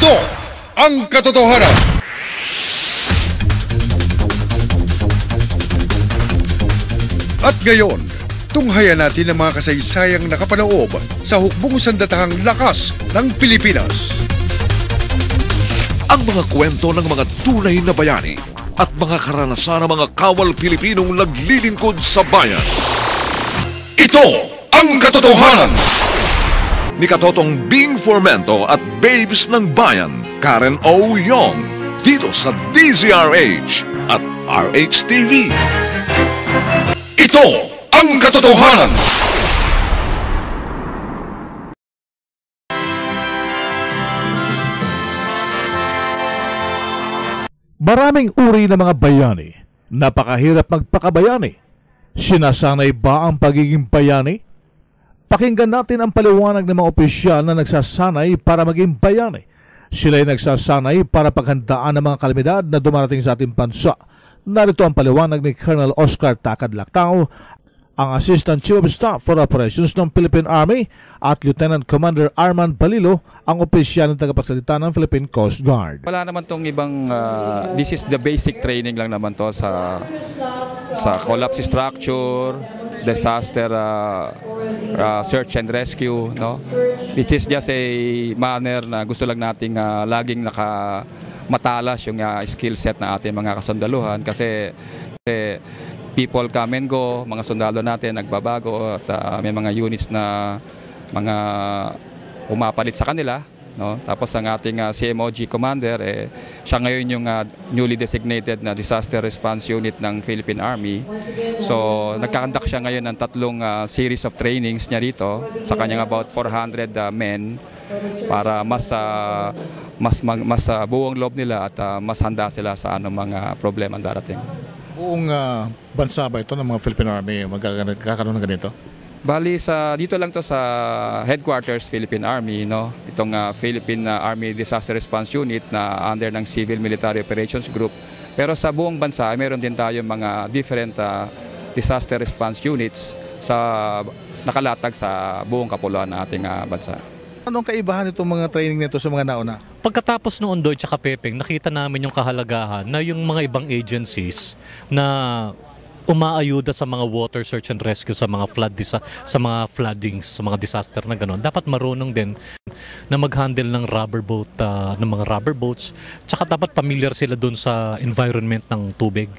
Ito ang katotohanan. At ngayon, tunghayan natin ang mga kasaysayang nakapaloob sa hukbong sandatahang lakas ng Pilipinas. Ang mga kwento ng mga tunay na bayani at mga karanasan ng mga kawal Pilipinong naglilingkod sa bayan. Ito ang katotohanan. Ni Katotong Bing Formento at Babes ng Bayan, Karen O. Yong, dito sa DZRH at RH-TV. Ito ang katotohanan. Maraming uri ng mga bayani. Napakahirap magpakabayani. Sinasanay ba ang pagiging bayani? Pakinggan natin ang paliwanag ng mga opisyal na nagsasanay para maging bayani. Sila ay nagsasanay para paghandaan ng mga kalamidad na dumarating sa ating bansa. Narito ang paliwanag ni Colonel Oscar Tacad-Lactao, ang Assistant Chief of Staff for Operations ng Philippine Army, at Lieutenant Commander Armand Balilo, ang opisyal ng tagapagsalita ng Philippine Coast Guard. Wala naman tong ibang, this is the basic training lang naman to sa collapse structure, disaster search and rescue, no? It is just a manner na gusto lang nating laging matalas yung skill set na ating mga kasundaluhan kasi people come and go, mga sundalo natin nagbabago at may mga units na mga umapalit sa kanila, no? Tapos ang ating CMOG commander, siya ngayon yung newly designated na disaster response unit ng Philippine Army. So nagkakandak siya ngayon ng tatlong series of trainings niya rito sa kanyang about 400 men para mas buong loob nila at mas handa sila sa mga problema darating. Buong bansa ba ito ng mga Philippine Army magkakaroon ng ganito? Bali dito lang to sa headquarters Philippine Army, no? Itong Philippine Army Disaster Response Unit na under ng Civil Military Operations Group. Pero sa buong bansa meron din tayo mga different disaster response units nakalatag sa buong kapuluan ng ating bansa. Anong kaibahan itong mga training nito sa mga nauna? Pagkatapos noon Ondoy at Pepeng, nakita namin yung kahalagahan na yung mga ibang agencies na umaayuda sa mga water search and rescue sa mga sa mga floodings, sa mga disaster na gano'n. Dapat marunong din na mag-handle ng mga rubber boats, tsaka dapat familiar sila dun sa environment ng tubig.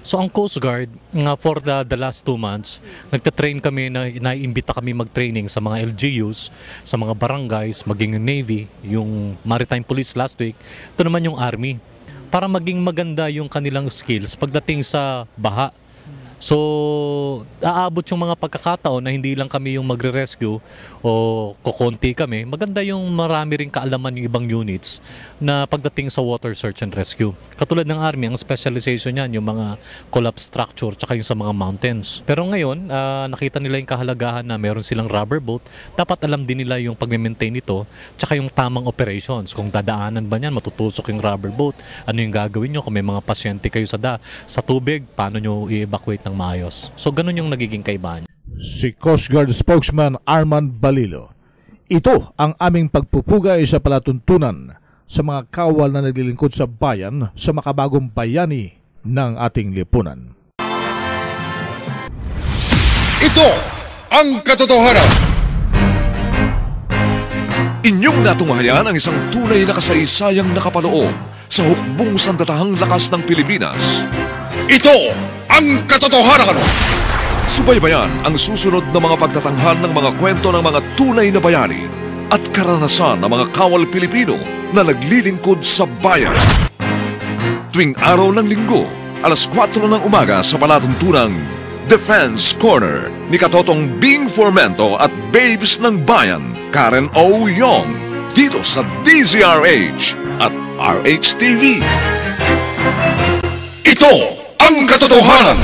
So ang Coast Guard, for the last 2 months, nagtatrain kami, naiimbita kami mag-training sa mga LGUs, sa mga barangays, maging yung Navy, yung Maritime Police last week, ito naman yung Army, para maging maganda yung kanilang skills pagdating sa baha. So, aabot yung mga pagkakataon na hindi lang kami yung magre-rescue o kukonti kami. Maganda yung marami rin kaalaman yung ibang units na pagdating sa water search and rescue. Katulad ng Army, ang specialization niyan yung mga collapse structure tsaka yung sa mga mountains. Pero ngayon, nakita nila yung kahalagahan na meron silang rubber boat. Dapat alam din nila yung pag-maintain ito tsaka yung tamang operations. Kung dadaanan ba niyan, matutusok yung rubber boat. Ano yung gagawin nyo kung may mga pasyente kayo sa tubig, paano nyo i-evacuate ng maayos. So ganun yung nagiging kaibahan. Si Coast Guard spokesman Armand Balilo. Ito ang aming pagpupugay sa palatuntunan sa mga kawal na naglilingkod sa bayan sa makabagong bayani ng ating lipunan. Ito ang katotohanan. Inyong natunghayan ang isang tunay na kasaysayang nakapaloob sa hukbong sandatahang lakas ng Pilipinas. Ito ang katotohanan. Subaybayan ang susunod na mga pagtatanghal ng mga kwento ng mga tunay na bayani at karanasan ng mga kawal Pilipino na naglilingkod sa bayan. Tuwing araw ng linggo, alas 4 ng umaga sa palatuntunang Defense Corner ni Katotong Bing Formento at Babes ng Bayan, Karen O. Yong, dito sa DZRH at RH-TV. Ito ang katotohanan.